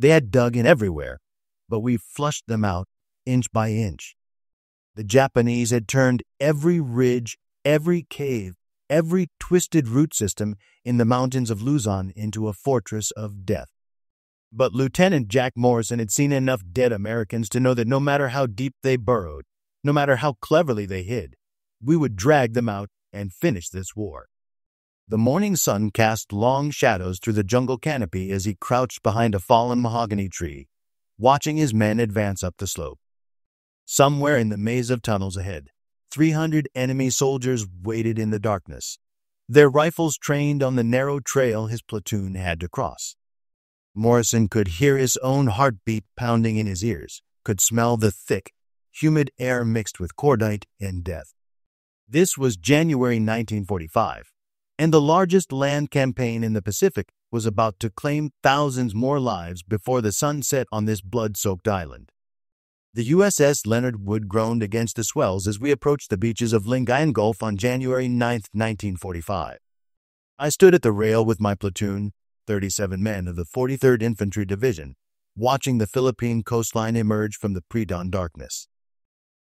They had dug in everywhere, but we flushed them out inch by inch. The Japanese had turned every ridge, every cave, every twisted root system in the mountains of Luzon into a fortress of death. But Lieutenant Jack Morrison had seen enough dead Americans to know that no matter how deep they burrowed, no matter how cleverly they hid, we would drag them out and finish this war. The morning sun cast long shadows through the jungle canopy as he crouched behind a fallen mahogany tree, watching his men advance up the slope. Somewhere in the maze of tunnels ahead, 300 enemy soldiers waited in the darkness, their rifles trained on the narrow trail his platoon had to cross. Morrison could hear his own heartbeat pounding in his ears, could smell the thick, humid air mixed with cordite and death. This was January 1945, and the largest land campaign in the Pacific was about to claim thousands more lives before the sun set on this blood-soaked island. The USS Leonard Wood groaned against the swells as we approached the beaches of Lingayen Gulf on January 9, 1945. I stood at the rail with my platoon, 37 men of the 43rd Infantry Division, watching the Philippine coastline emerge from the pre-dawn darkness.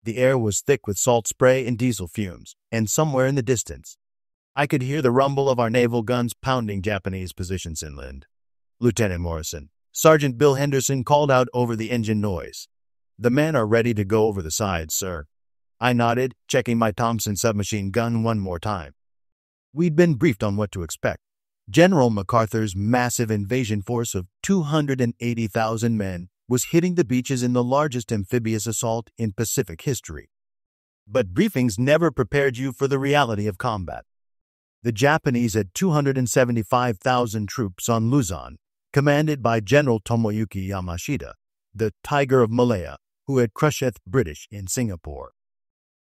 The air was thick with salt spray and diesel fumes, and somewhere in the distance, I could hear the rumble of our naval guns pounding Japanese positions inland. "Lieutenant Morrison," Sergeant Bill Henderson called out over the engine noise. "The men are ready to go over the sides, sir." I nodded, checking my Thompson submachine gun one more time. We'd been briefed on what to expect. General MacArthur's massive invasion force of 280,000 men was hitting the beaches in the largest amphibious assault in Pacific history. But briefings never prepared you for the reality of combat. The Japanese had 275,000 troops on Luzon, commanded by General Tomoyuki Yamashita, the Tiger of Malaya, who had crushed the British in Singapore.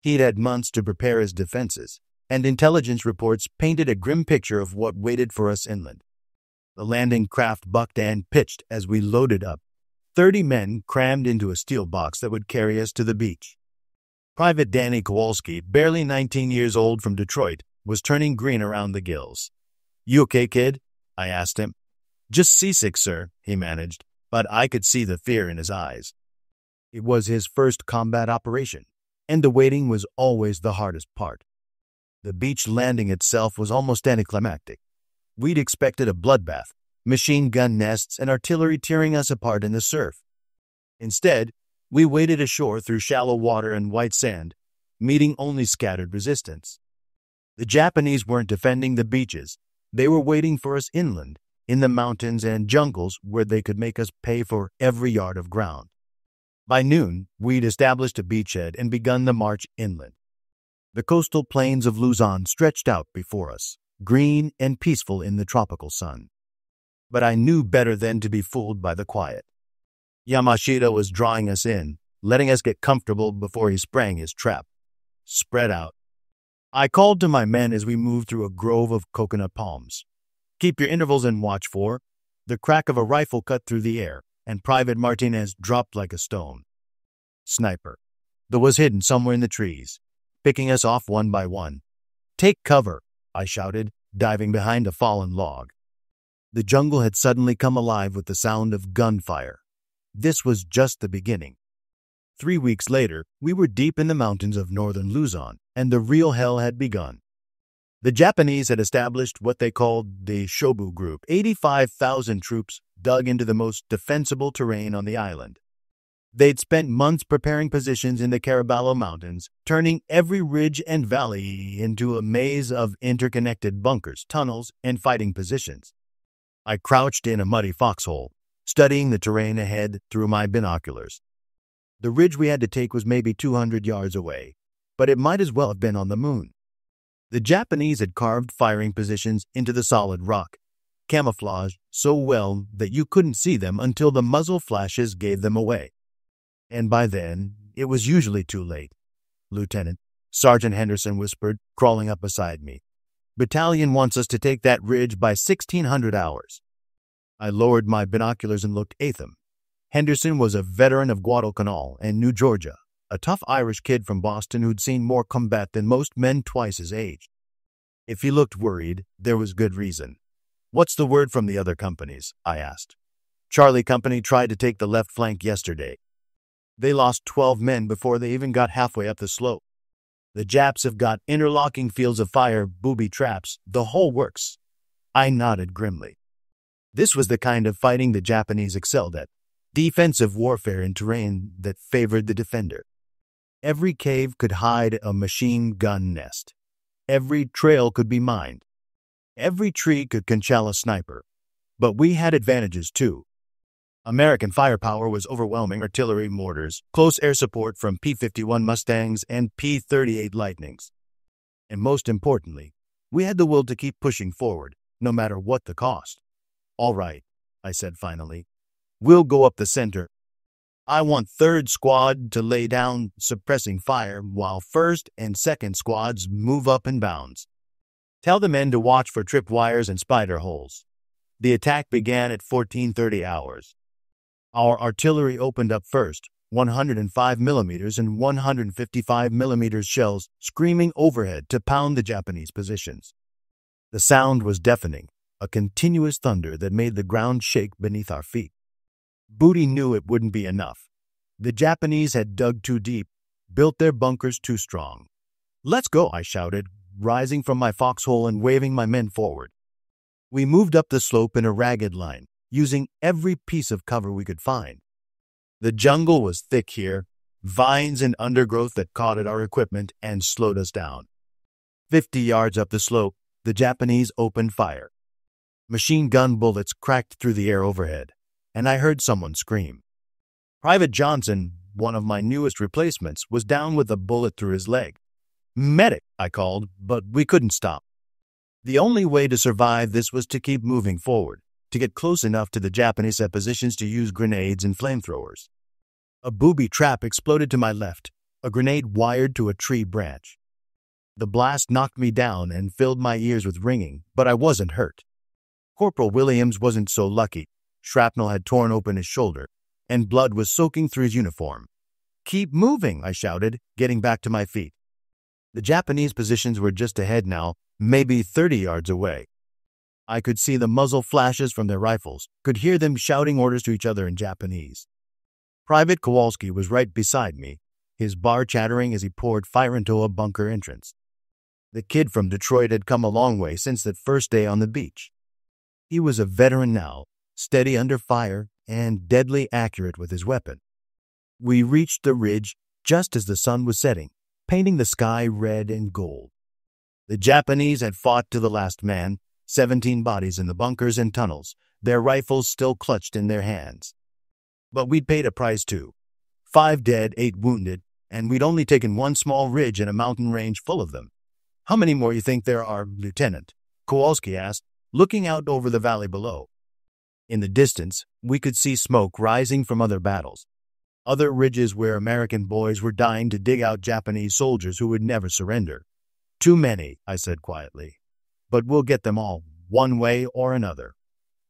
He'd had months to prepare his defenses, and intelligence reports painted a grim picture of what waited for us inland. The landing craft bucked and pitched as we loaded up, 30 men crammed into a steel box that would carry us to the beach. Private Danny Kowalski, barely 19 years old from Detroit, was turning green around the gills. "You okay, kid?" I asked him. "Just seasick, sir," he managed, but I could see the fear in his eyes. It was his first combat operation, and the waiting was always the hardest part. The beach landing itself was almost anticlimactic. We'd expected a bloodbath, machine gun nests and artillery tearing us apart in the surf. Instead, we waded ashore through shallow water and white sand, meeting only scattered resistance. The Japanese weren't defending the beaches. They were waiting for us inland, in the mountains and jungles where they could make us pay for every yard of ground. By noon, we'd established a beachhead and begun the march inland. The coastal plains of Luzon stretched out before us, green and peaceful in the tropical sun. But I knew better than to be fooled by the quiet. Yamashita was drawing us in, letting us get comfortable before he sprang his trap. "Spread out." I called to my men as we moved through a grove of coconut palms. "Keep your intervals and watch for." The crack of a rifle cut through the air, and Private Martinez dropped like a stone. Sniper. That was hidden somewhere in the trees, picking us off one by one. "Take cover," I shouted, diving behind a fallen log. The jungle had suddenly come alive with the sound of gunfire. This was just the beginning. 3 weeks later, we were deep in the mountains of northern Luzon, and the real hell had begun. The Japanese had established what they called the Shobu Group. 85,000 troops dug into the most defensible terrain on the island. They'd spent months preparing positions in the Caraballo Mountains, turning every ridge and valley into a maze of interconnected bunkers, tunnels, and fighting positions. I crouched in a muddy foxhole, studying the terrain ahead through my binoculars. The ridge we had to take was maybe 200 yards away, but it might as well have been on the moon. The Japanese had carved firing positions into the solid rock, camouflaged so well that you couldn't see them until the muzzle flashes gave them away. And by then, it was usually too late. "Lieutenant," Sergeant Henderson whispered, crawling up beside me. "Battalion wants us to take that ridge by 1600 hours. I lowered my binoculars and looked at them. Henderson was a veteran of Guadalcanal and New Georgia, a tough Irish kid from Boston who'd seen more combat than most men twice his age. If he looked worried, there was good reason. "What's the word from the other companies?" I asked. Charlie Company tried to take the left flank yesterday. They lost 12 men before they even got halfway up the slope. The Japs have got interlocking fields of fire, booby traps, the whole works. I nodded grimly. This was the kind of fighting the Japanese excelled at. Defensive warfare in terrain that favored the defender. Every cave could hide a machine gun nest. Every trail could be mined. Every tree could conceal a sniper. But we had advantages too. American firepower was overwhelming: artillery, mortars, close air support from P-51 Mustangs and P-38 Lightnings. And most importantly, we had the will to keep pushing forward, no matter what the cost. "All right," I said finally. "We'll go up the center. I want 3rd Squad to lay down suppressing fire while 1st and 2nd Squads move up in bounds. Tell the men to watch for tripwires and spider holes." The attack began at 14:30 hours. Our artillery opened up first, 105mm and 155mm shells screaming overhead to pound the Japanese positions. The sound was deafening, a continuous thunder that made the ground shake beneath our feet. Booty knew it wouldn't be enough. The Japanese had dug too deep, built their bunkers too strong. "Let's go," I shouted, rising from my foxhole and waving my men forward. We moved up the slope in a ragged line, using every piece of cover we could find. The jungle was thick here, vines and undergrowth that caught at our equipment and slowed us down. 50 yards up the slope, the Japanese opened fire. Machine gun bullets cracked through the air overhead, and I heard someone scream. Private Johnson, one of my newest replacements, was down with a bullet through his leg. "Medic," I called, but we couldn't stop. The only way to survive this was to keep moving forward, to get close enough to the Japanese positions to use grenades and flamethrowers. A booby trap exploded to my left, a grenade wired to a tree branch. The blast knocked me down and filled my ears with ringing, but I wasn't hurt. Corporal Williams wasn't so lucky. Shrapnel had torn open his shoulder, and blood was soaking through his uniform. "Keep moving," I shouted, getting back to my feet. The Japanese positions were just ahead now, maybe 30 yards away. I could see the muzzle flashes from their rifles, could hear them shouting orders to each other in Japanese. Private Kowalski was right beside me, his bar chattering as he poured fire into a bunker entrance. The kid from Detroit had come a long way since that first day on the beach. He was a veteran now, steady under fire and deadly accurate with his weapon. We reached the ridge just as the sun was setting, painting the sky red and gold. The Japanese had fought to the last man, 17 bodies in the bunkers and tunnels, their rifles still clutched in their hands. But we'd paid a price too. 5 dead, 8 wounded, and we'd only taken one small ridge in a mountain range full of them. "How many more you think there are, Lieutenant?" Kowalski asked, looking out over the valley below. In the distance, we could see smoke rising from other battles, other ridges where American boys were dying to dig out Japanese soldiers who would never surrender. "Too many," I said quietly. "But we'll get them all, one way or another."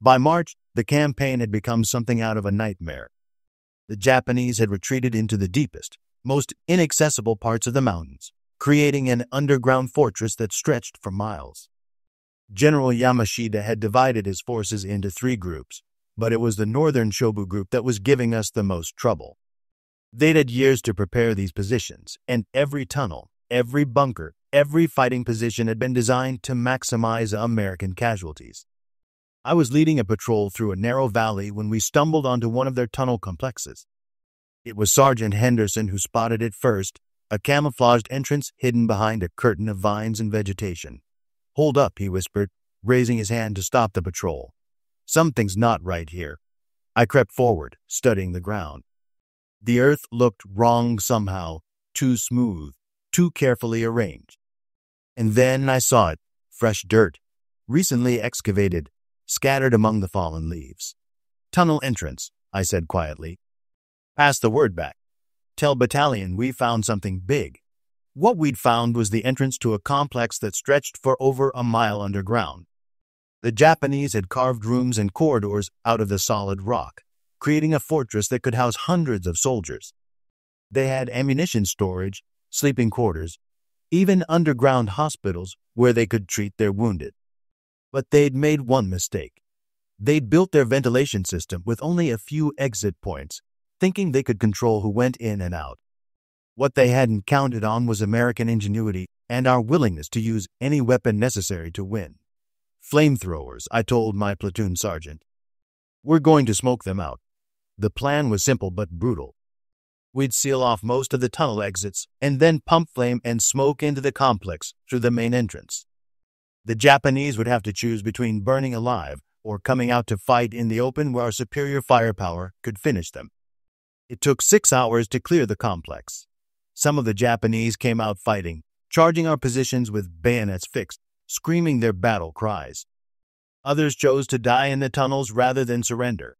By March, the campaign had become something out of a nightmare. The Japanese had retreated into the deepest, most inaccessible parts of the mountains, creating an underground fortress that stretched for miles. General Yamashita had divided his forces into 3 groups, but it was the Northern Shobu Group that was giving us the most trouble. They'd had years to prepare these positions, and every tunnel, every bunker, every fighting position had been designed to maximize American casualties. I was leading a patrol through a narrow valley when we stumbled onto one of their tunnel complexes. It was Sergeant Henderson who spotted it first, a camouflaged entrance hidden behind a curtain of vines and vegetation. "Hold up," he whispered, raising his hand to stop the patrol. "Something's not right here." I crept forward, studying the ground. The earth looked wrong somehow, too smooth, too carefully arranged. And then I saw it, fresh dirt, recently excavated, scattered among the fallen leaves. "Tunnel entrance," I said quietly. "Pass the word back. Tell battalion we found something big." What we'd found was the entrance to a complex that stretched for over a mile underground. The Japanese had carved rooms and corridors out of the solid rock, creating a fortress that could house hundreds of soldiers. They had ammunition storage, sleeping quarters, even underground hospitals where they could treat their wounded. But they'd made one mistake. They'd built their ventilation system with only a few exit points, thinking they could control who went in and out. What they hadn't counted on was American ingenuity and our willingness to use any weapon necessary to win. Flamethrowers, I told my platoon sergeant. We're going to smoke them out. The plan was simple but brutal. We'd seal off most of the tunnel exits and then pump flame and smoke into the complex through the main entrance. The Japanese would have to choose between burning alive or coming out to fight in the open where our superior firepower could finish them. It took 6 hours to clear the complex. Some of the Japanese came out fighting, charging our positions with bayonets fixed, screaming their battle cries. Others chose to die in the tunnels rather than surrender.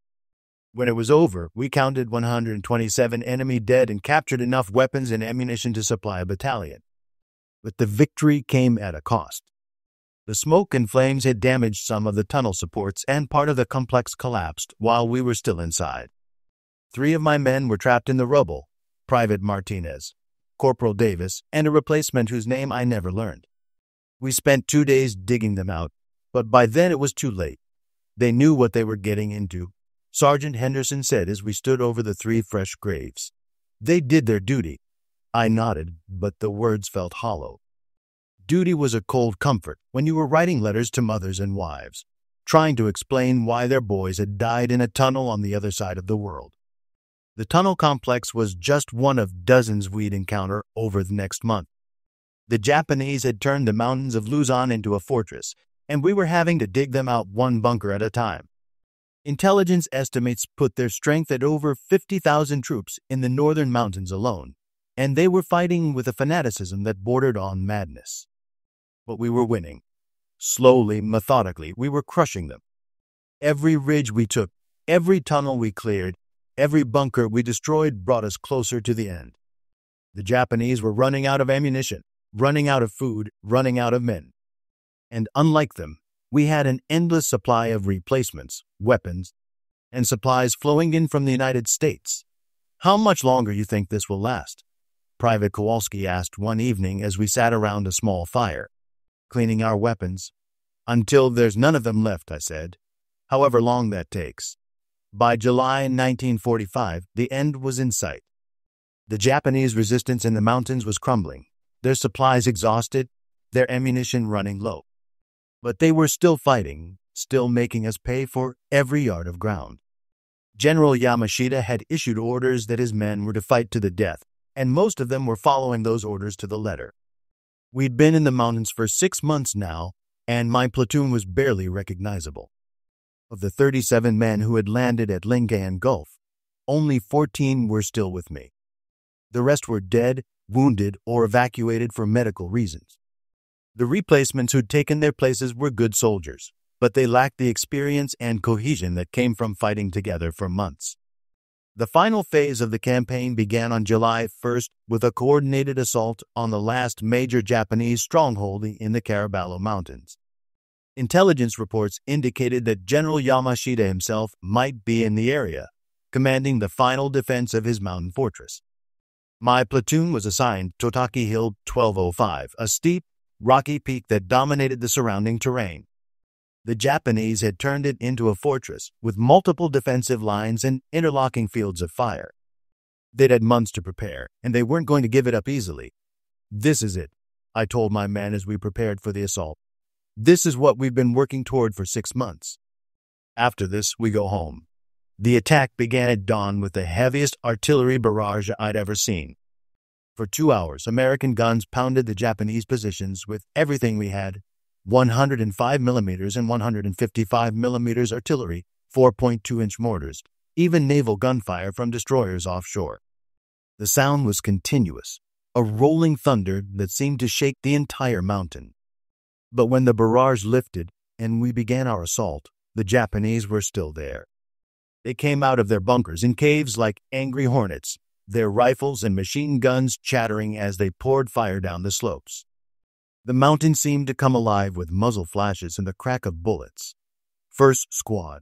When it was over, we counted 127 enemy dead and captured enough weapons and ammunition to supply a battalion. But the victory came at a cost. The smoke and flames had damaged some of the tunnel supports and part of the complex collapsed while we were still inside. 3 of my men were trapped in the rubble, Private Martinez, Corporal Davis, and a replacement whose name I never learned. We spent 2 days digging them out, but by then it was too late. They knew what they were getting into, Sergeant Henderson said as we stood over the 3 fresh graves. They did their duty. I nodded, but the words felt hollow. Duty was a cold comfort when you were writing letters to mothers and wives, trying to explain why their boys had died in a tunnel on the other side of the world. The tunnel complex was just one of dozens we'd encounter over the next month. The Japanese had turned the mountains of Luzon into a fortress, and we were having to dig them out one bunker at a time. Intelligence estimates put their strength at over 50,000 troops in the northern mountains alone, and they were fighting with a fanaticism that bordered on madness. But we were winning. Slowly, methodically, we were crushing them. Every ridge we took, every tunnel we cleared, every bunker we destroyed brought us closer to the end. The Japanese were running out of ammunition, running out of food, running out of men. And unlike them, we had an endless supply of replacements, weapons, and supplies flowing in from the United States. How much longer you think this will last? Private Kowalski asked one evening as we sat around a small fire, cleaning our weapons. Until there's none of them left, I said, however long that takes. By July 1945, the end was in sight. The Japanese resistance in the mountains was crumbling, their supplies exhausted, their ammunition running low. But they were still fighting, still making us pay for every yard of ground. General Yamashita had issued orders that his men were to fight to the death, and most of them were following those orders to the letter. We'd been in the mountains for 6 months now, and my platoon was barely recognizable. Of the 37 men who had landed at Lingayen Gulf, only 14 were still with me. The rest were dead, wounded, or evacuated for medical reasons. The replacements who'd taken their places were good soldiers, but they lacked the experience and cohesion that came from fighting together for months. The final phase of the campaign began on July 1st with a coordinated assault on the last major Japanese stronghold in the Caraballo Mountains. Intelligence reports indicated that General Yamashita himself might be in the area, commanding the final defense of his mountain fortress. My platoon was assigned Totaki Hill 1205, a steep, rocky peak that dominated the surrounding terrain. The Japanese had turned it into a fortress with multiple defensive lines and interlocking fields of fire. They'd had months to prepare, and they weren't going to give it up easily. This is it, I told my men as we prepared for the assault. This is what we've been working toward for 6 months. After this, we go home. The attack began at dawn with the heaviest artillery barrage I'd ever seen. For 2 hours, American guns pounded the Japanese positions with everything we had, 105 millimeters and 155 millimeters artillery, 4.2-inch mortars, even naval gunfire from destroyers offshore. The sound was continuous, a rolling thunder that seemed to shake the entire mountain. But when the barrage lifted and we began our assault, the Japanese were still there. They came out of their bunkers in caves like angry hornets, their rifles and machine guns chattering as they poured fire down the slopes. The mountain seemed to come alive with muzzle flashes and the crack of bullets. First squad.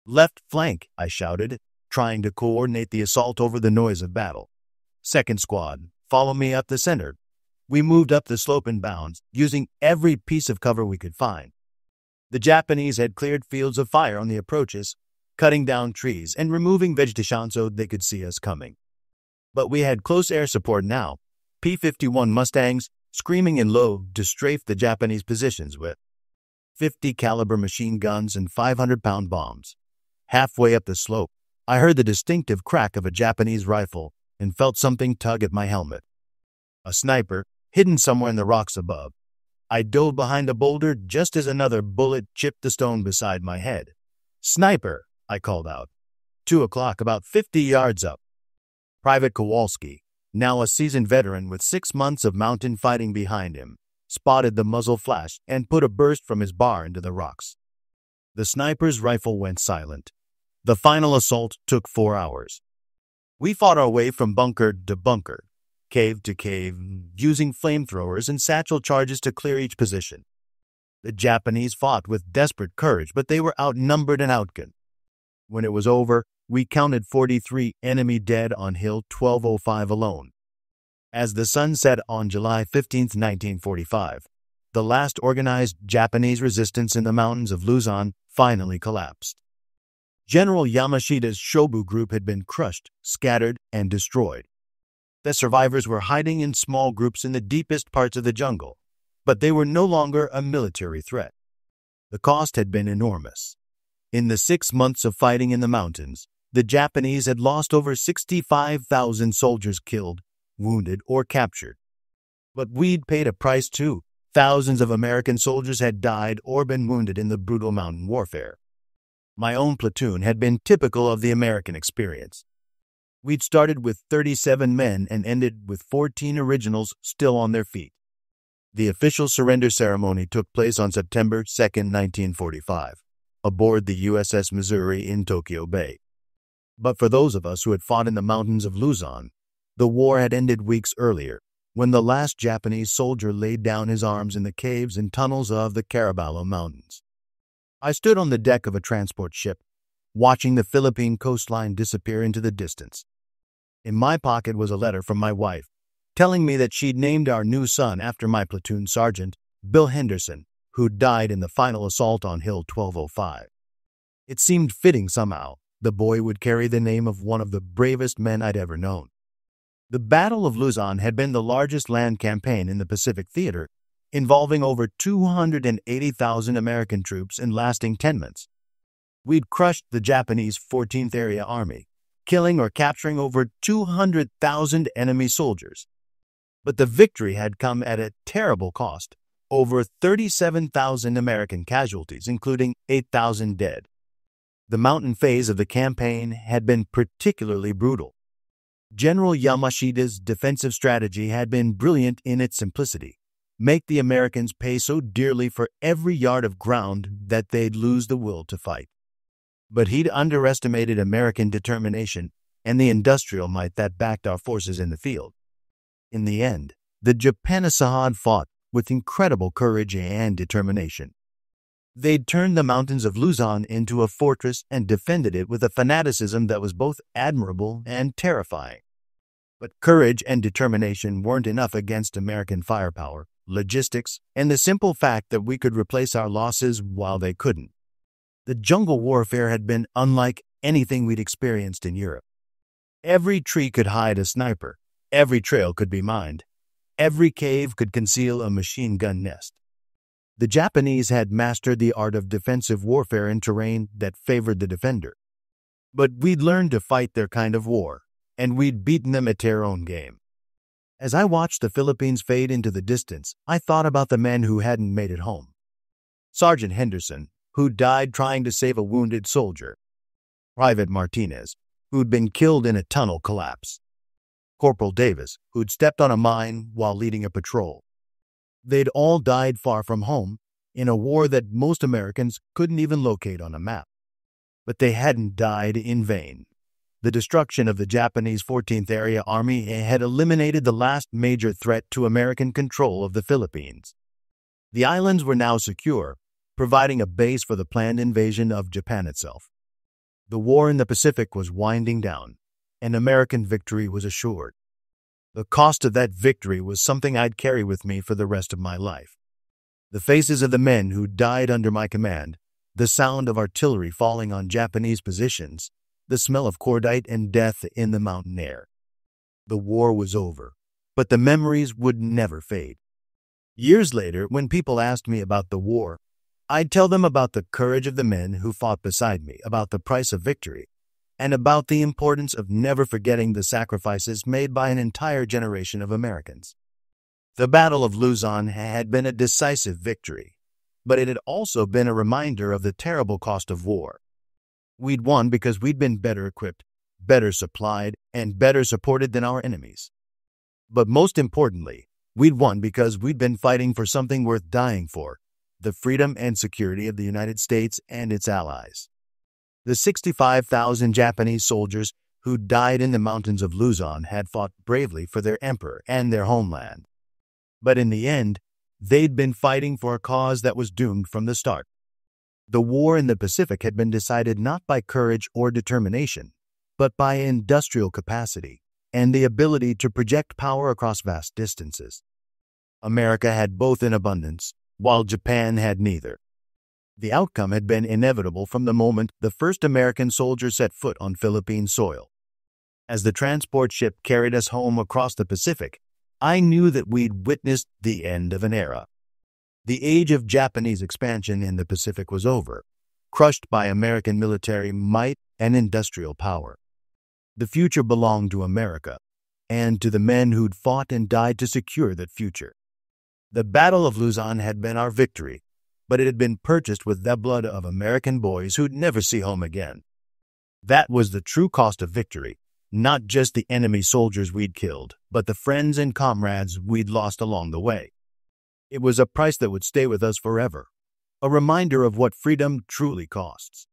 Left flank, I shouted, trying to coordinate the assault over the noise of battle. Second squad, follow me up the center. We moved up the slope in bounds, using every piece of cover we could find. The Japanese had cleared fields of fire on the approaches, cutting down trees and removing vegetation so they could see us coming. But we had close air support now, P-51 Mustangs screaming in low to strafe the Japanese positions with 50 caliber machine guns and 500-pound bombs. Halfway up the slope, I heard the distinctive crack of a Japanese rifle and felt something tug at my helmet. A sniper, hidden somewhere in the rocks above. I dove behind a boulder just as another bullet chipped the stone beside my head. "Sniper!" I called out. 2 o'clock, about 50 yards up. Private Kowalski, now a seasoned veteran with 6 months of mountain fighting behind him, spotted the muzzle flash and put a burst from his bar into the rocks. The sniper's rifle went silent. The final assault took 4 hours. We fought our way from bunker to bunker, cave to cave, using flamethrowers and satchel charges to clear each position. The Japanese fought with desperate courage, but they were outnumbered and outgunned. When it was over, we counted 43 enemy dead on Hill 1205 alone. As the sun set on July 15, 1945, the last organized Japanese resistance in the mountains of Luzon finally collapsed. General Yamashita's Shobu Group had been crushed, scattered, and destroyed. The survivors were hiding in small groups in the deepest parts of the jungle, but they were no longer a military threat. The cost had been enormous. In the 6 months of fighting in the mountains, the Japanese had lost over 65,000 soldiers killed, wounded, or captured. But we'd paid a price too. Thousands of American soldiers had died or been wounded in the brutal mountain warfare. My own platoon had been typical of the American experience. We'd started with 37 men and ended with 14 originals still on their feet. The official surrender ceremony took place on September 2, 1945, aboard the USS Missouri in Tokyo Bay. But for those of us who had fought in the mountains of Luzon, the war had ended weeks earlier, when the last Japanese soldier laid down his arms in the caves and tunnels of the Caraballo Mountains. I stood on the deck of a transport ship, watching the Philippine coastline disappear into the distance. In my pocket was a letter from my wife, telling me that she'd named our new son after my platoon sergeant, Bill Henderson, who died in the final assault on Hill 1205. It seemed fitting somehow the boy would carry the name of one of the bravest men I'd ever known. The Battle of Luzon had been the largest land campaign in the Pacific Theater, involving over 280,000 American troops and lasting 10 months. We'd crushed the Japanese 14th Area Army, killing or capturing over 200,000 enemy soldiers. But the victory had come at a terrible cost, over 37,000 American casualties, including 8,000 dead. The mountain phase of the campaign had been particularly brutal. General Yamashita's defensive strategy had been brilliant in its simplicity. Make the Americans pay so dearly for every yard of ground that they'd lose the will to fight. But he'd underestimated American determination and the industrial might that backed our forces in the field. In the end, the Japanese had fought with incredible courage and determination. They'd turned the mountains of Luzon into a fortress and defended it with a fanaticism that was both admirable and terrifying. But courage and determination weren't enough against American firepower, logistics, and the simple fact that we could replace our losses while they couldn't. The jungle warfare had been unlike anything we'd experienced in Europe. Every tree could hide a sniper, every trail could be mined, every cave could conceal a machine gun nest. The Japanese had mastered the art of defensive warfare in terrain that favored the defender. But we'd learned to fight their kind of war, and we'd beaten them at their own game. As I watched the Philippines fade into the distance, I thought about the men who hadn't made it home. Sergeant Henderson, who died trying to save a wounded soldier. Private Martinez, who'd been killed in a tunnel collapse. Corporal Davis, who'd stepped on a mine while leading a patrol. They'd all died far from home, in a war that most Americans couldn't even locate on a map. But they hadn't died in vain. The destruction of the Japanese 14th Area Army had eliminated the last major threat to American control of the Philippines. The islands were now secure, providing a base for the planned invasion of Japan itself. The war in the Pacific was winding down, and American victory was assured. The cost of that victory was something I'd carry with me for the rest of my life. The faces of the men who died under my command, the sound of artillery falling on Japanese positions, the smell of cordite and death in the mountain air. The war was over, but the memories would never fade. Years later, when people asked me about the war, I'd tell them about the courage of the men who fought beside me, about the price of victory, and about the importance of never forgetting the sacrifices made by an entire generation of Americans. The Battle of Luzon had been a decisive victory, but it had also been a reminder of the terrible cost of war. We'd won because we'd been better equipped, better supplied, and better supported than our enemies. But most importantly, we'd won because we'd been fighting for something worth dying for, the freedom and security of the United States and its allies. The 65,000 Japanese soldiers who died in the mountains of Luzon had fought bravely for their emperor and their homeland. But in the end, they'd been fighting for a cause that was doomed from the start. The war in the Pacific had been decided not by courage or determination, but by industrial capacity and the ability to project power across vast distances. America had both in abundance, while Japan had neither. The outcome had been inevitable from the moment the first American soldier set foot on Philippine soil. As the transport ship carried us home across the Pacific, I knew that we'd witnessed the end of an era. The age of Japanese expansion in the Pacific was over, crushed by American military might and industrial power. The future belonged to America, and to the men who'd fought and died to secure that future. The Battle of Luzon had been our victory, but it had been purchased with the blood of American boys who'd never see home again. That was the true cost of victory, not just the enemy soldiers we'd killed, but the friends and comrades we'd lost along the way. It was a price that would stay with us forever, a reminder of what freedom truly costs.